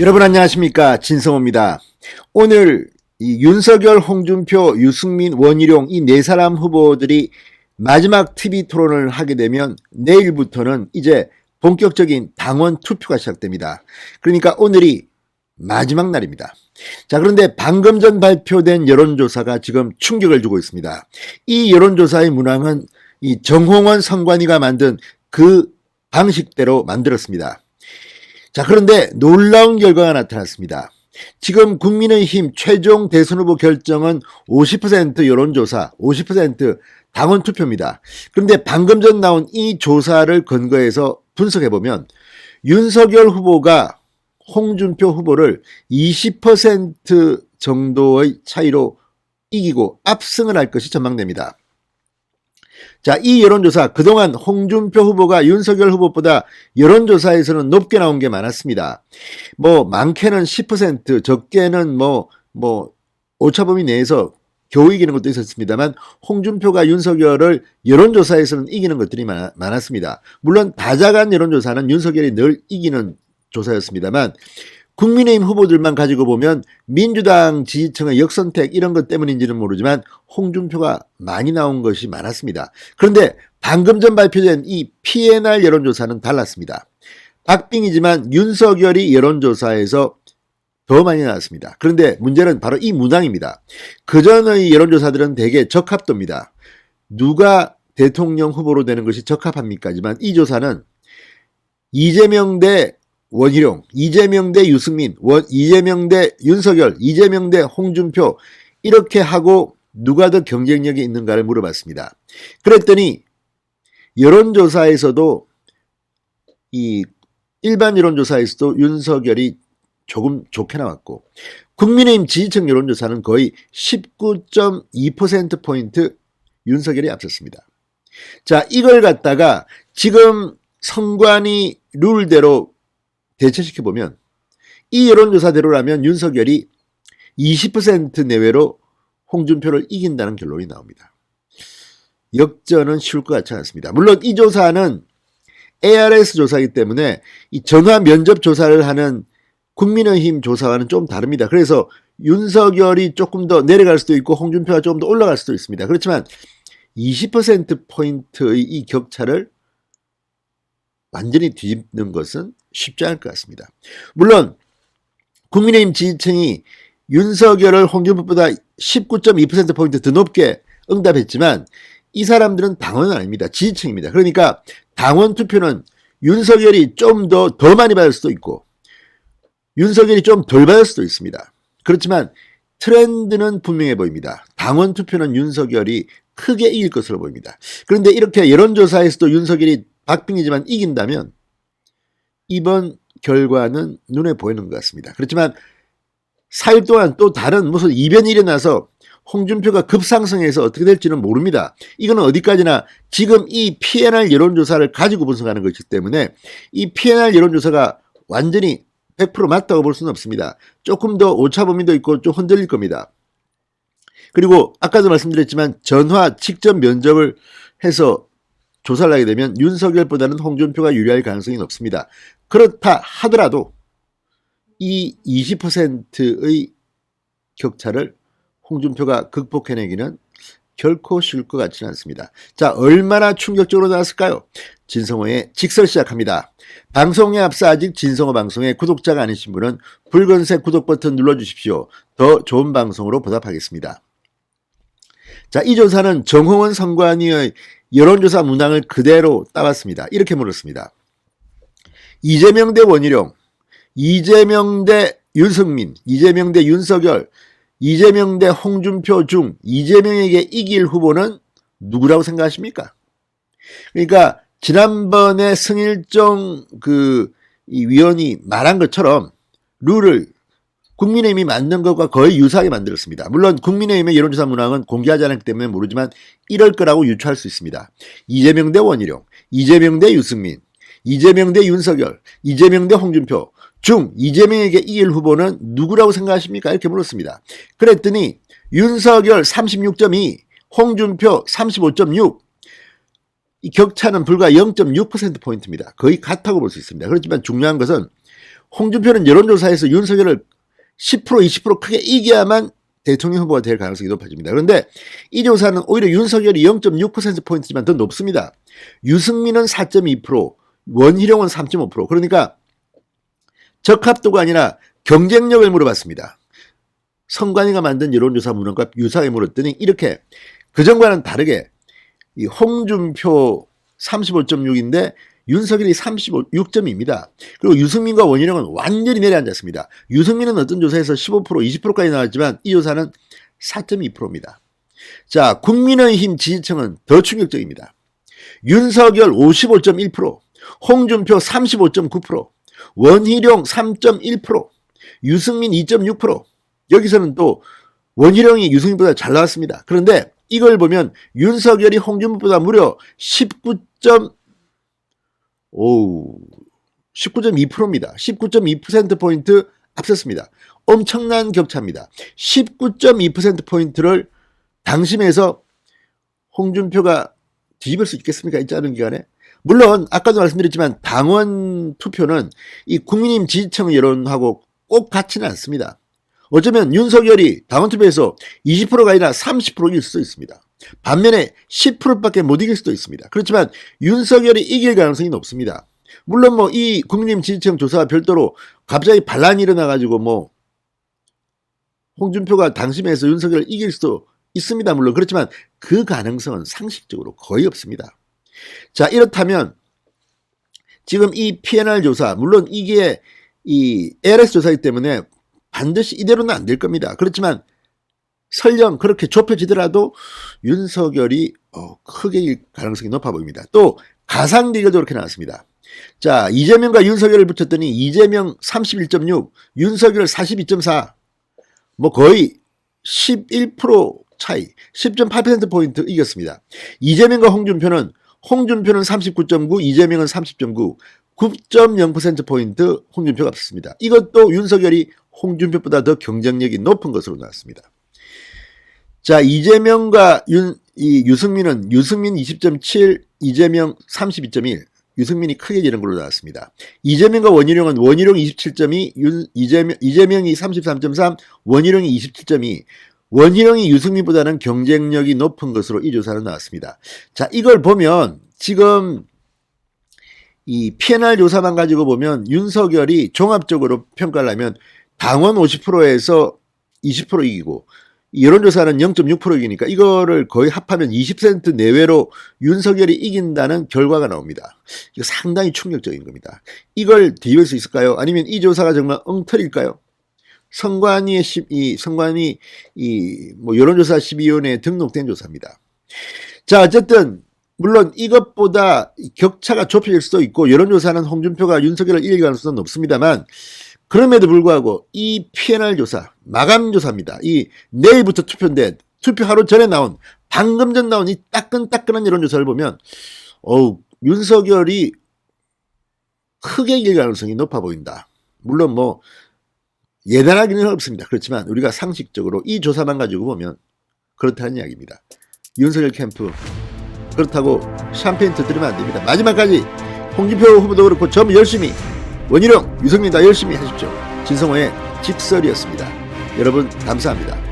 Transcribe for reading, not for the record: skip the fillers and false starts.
여러분 안녕하십니까, 진성호입니다. 오늘 이 윤석열, 홍준표, 유승민, 원희룡 이 네 사람 후보들이 마지막 TV 토론을 하게 되면 내일부터는 이제 본격적인 당원 투표가 시작됩니다. 그러니까 오늘이 마지막 날입니다. 자, 그런데 방금 전 발표된 여론조사가 지금 충격을 주고 있습니다. 이 여론조사의 문항은 이 정홍원 선관위가 만든 그 방식대로 만들었습니다. 자, 그런데 놀라운 결과가 나타났습니다. 지금 국민의힘 최종 대선 후보 결정은 50% 여론조사, 50% 당원 투표입니다. 그런데 방금 전 나온 이 조사를 근거해서 분석해보면 윤석열 후보가 홍준표 후보를 20% 정도의 차이로 이기고 압승을 할 것이 전망됩니다. 자, 이 여론조사, 그동안 홍준표 후보가 윤석열 후보보다 여론조사에서는 높게 나온 게 많았습니다. 많게는 10%, 적게는 오차범위 내에서 겨우 이기는 것도 있었습니다만, 홍준표가 윤석열을 여론조사에서는 이기는 것들이 많았습니다. 물론 다자간 여론조사는 윤석열이 늘 이기는 조사였습니다만, 국민의힘 후보들만 가지고 보면 민주당 지지층의 역선택 이런 것 때문인지는 모르지만 홍준표가 많이 나온 것이 많았습니다. 그런데 방금 전 발표된 이 PNR 여론조사는 달랐습니다. 박빙이지만 윤석열이 여론조사에서 더 많이 나왔습니다. 그런데 문제는 바로 이 문항입니다. 그전의 여론조사들은 대개 적합도입니다. 누가 대통령 후보로 되는 것이 적합합니까지만 이 조사는 이재명 대 원희룡, 이재명 대 유승민, 이재명 대 윤석열, 이재명 대 홍준표 이렇게 하고 누가 더 경쟁력이 있는가를 물어봤습니다. 그랬더니 여론조사에서도 이 일반 여론조사에서도 윤석열이 조금 좋게 나왔고 국민의힘 지지층 여론조사는 거의 19.2%포인트 윤석열이 앞섰습니다. 자, 이걸 갖다가 지금 선관위 룰대로 대체시켜보면 이 여론조사대로라면 윤석열이 20% 내외로 홍준표를 이긴다는 결론이 나옵니다. 역전은 쉬울 것 같지 않습니다. 물론 이 조사는 ARS 조사이기 때문에 이 전화 면접 조사를 하는 국민의힘 조사와는 좀 다릅니다. 그래서 윤석열이 조금 더 내려갈 수도 있고 홍준표가 조금 더 올라갈 수도 있습니다. 그렇지만 20%포인트의 이 격차를 완전히 뒤집는 것은 쉽지 않을 것 같습니다. 물론 국민의힘 지지층이 윤석열을 홍준표보다 19.2%포인트 더 높게 응답했지만 이 사람들은 당원은 아닙니다. 지지층입니다. 그러니까 당원 투표는 윤석열이 좀 더 많이 받을 수도 있고 윤석열이 좀 덜 받을 수도 있습니다. 그렇지만 트렌드는 분명해 보입니다. 당원 투표는 윤석열이 크게 이길 것으로 보입니다. 그런데 이렇게 여론조사에서도 윤석열이 박빙이지만 이긴다면 이번 결과는 눈에 보이는 것 같습니다. 그렇지만 4일 동안 또 다른 무슨 이변이 일어나서 홍준표가 급상승해서 어떻게 될지는 모릅니다. 이거는 어디까지나 지금 이 PNR 여론조사를 가지고 분석하는 것이기 때문에 이 PNR 여론조사가 완전히 100% 맞다고 볼 수는 없습니다. 조금 더 오차범위도 있고 좀 흔들릴 겁니다. 그리고 아까도 말씀드렸지만 전화 직접 면접을 해서 조사를 하게 되면 윤석열보다는 홍준표가 유리할 가능성이 높습니다. 그렇다 하더라도 이 20%의 격차를 홍준표가 극복해내기는 결코 쉬울 것 같지는 않습니다. 자, 얼마나 충격적으로 나왔을까요? 진성호의 직설 시작합니다. 방송에 앞서 아직 진성호 방송의 구독자가 아니신 분은 붉은색 구독 버튼 눌러주십시오. 더 좋은 방송으로 보답하겠습니다. 자, 이 조사는 정홍원 선관위의 여론조사 문항을 그대로 따왔습니다. 이렇게 물었습니다. 이재명 대 원희룡, 이재명 대 유승민, 이재명 대 윤석열, 이재명 대 홍준표 중 이재명에게 이길 후보는 누구라고 생각하십니까? 그러니까 지난번에 승일종 이 위원이 말한 것처럼 룰을 국민의힘이 만든 것과 거의 유사하게 만들었습니다. 물론 국민의힘의 여론조사 문항은 공개하지 않았기 때문에 모르지만 이럴 거라고 유추할 수 있습니다. 이재명 대 원희룡, 이재명 대 유승민, 이재명 대 윤석열, 이재명 대 홍준표 중 이재명에게 이길 후보는 누구라고 생각하십니까? 이렇게 물었습니다. 그랬더니 윤석열 36.2, 홍준표 35.6, 이 격차는 불과 0.6%포인트입니다. 거의 같다고 볼 수 있습니다. 그렇지만 중요한 것은 홍준표는 여론조사에서 윤석열을 10% 20% 크게 이겨야만 대통령 후보가 될 가능성이 높아집니다. 그런데 이 조사는 오히려 윤석열이 0.6%포인트지만 더 높습니다. 유승민은 4.2%, 원희룡은 3.5%. 그러니까 적합도가 아니라 경쟁력을 물어봤습니다. 성관이가 만든 여론조사 문헌과 유사하게 물었더니 이렇게 그전과는 다르게 이 홍준표 35.6인데 윤석열이 36점입니다. 그리고 유승민과 원희룡은 완전히 내려앉았습니다. 유승민은 어떤 조사에서 15%, 20%까지 나왔지만 이 조사는 4.2%입니다. 자, 국민의힘 지지층은 더 충격적입니다. 윤석열 55.1%, 홍준표 35.9%, 원희룡 3.1%, 유승민 2.6%. 여기서는 또 원희룡이 유승민보다 잘 나왔습니다. 그런데 이걸 보면 윤석열이 홍준표보다 무려 19.2%입니다. 19.2%포인트 앞섰습니다. 엄청난 격차입니다. 19.2%포인트를 당심에서 홍준표가 뒤집을 수 있겠습니까? 이 짧은 기간에. 물론 아까도 말씀드렸지만 당원 투표는 이 국민의힘 지지층 여론하고 꼭 같지는 않습니다. 어쩌면 윤석열이 당원 투표에서 20%가 아니라 30% 이길 수도 있습니다. 반면에 10%밖에 못 이길 수도 있습니다. 그렇지만 윤석열이 이길 가능성이 높습니다. 물론 뭐 이 국민의힘 지지층 조사와 별도로 갑자기 반란이 일어나가지고 뭐 홍준표가 당심에서 윤석열을 이길 수도 있습니다. 물론 그렇지만 그 가능성은 상식적으로 거의 없습니다. 자, 이렇다면 지금 이 PNR 조사, 물론 이게 이 LS 조사이기 때문에 반드시 이대로는 안 될 겁니다. 그렇지만 설령 그렇게 좁혀지더라도 윤석열이 크게 이길 가능성이 높아 보입니다. 또 가상 대결도 그렇게 나왔습니다. 자, 이재명과 윤석열을 붙였더니 이재명 31.6, 윤석열 42.4, 뭐 거의 11% 차이, 10.8%포인트 이겼습니다. 이재명과 홍준표는 39.9, 이재명은 30.9, 9.0%포인트 홍준표가 앞섰습니다. 이것도 윤석열이 홍준표보다 더 경쟁력이 높은 것으로 나왔습니다. 자, 이재명과 유승민은 유승민 20.7, 이재명 32.1, 유승민이 크게 지는 걸로 나왔습니다. 이재명과 원희룡은 원희룡 27.2, 이재명이 33.3, 원희룡이 27.2, 원희룡이 유승민보다는 경쟁력이 높은 것으로 이 조사는 나왔습니다. 자, 이걸 보면 지금 이 PNR 조사만 가지고 보면 윤석열이 종합적으로 평가를 하면 당원 50%에서 20% 이기고 여론조사는 0.6% 이기니까 이거를 거의 합하면 20% 내외로 윤석열이 이긴다는 결과가 나옵니다. 이거 상당히 충격적인 겁니다. 이걸 뒤집을 수 있을까요? 아니면 이 조사가 정말 엉터리일까요? 성관이 뭐 여론조사 12위원회에 등록된 조사입니다. 자, 어쨌든 물론 이것보다 격차가 좁혀질 수도 있고 여론조사는 홍준표가 윤석열을 이길 가능성은 높습니다만 그럼에도 불구하고 이 PNR 조사, 마감조사입니다. 이 내일부터 투표인데 투표 하루 전에 나온 방금 전 나온 이 따끈따끈한 여론조사를 보면 윤석열이 크게 이길 가능성이 높아 보인다. 물론 뭐 예단하기는 어렵습니다. 그렇지만 우리가 상식적으로 이 조사만 가지고 보면 그렇다는 이야기입니다. 윤석열 캠프 그렇다고 샴페인 터뜨리면 안 됩니다. 마지막까지 홍준표 후보도 그렇고 전 열심히 원희룡, 유승민 다 열심히 하십시오. 진성호의 직설이었습니다. 여러분 감사합니다.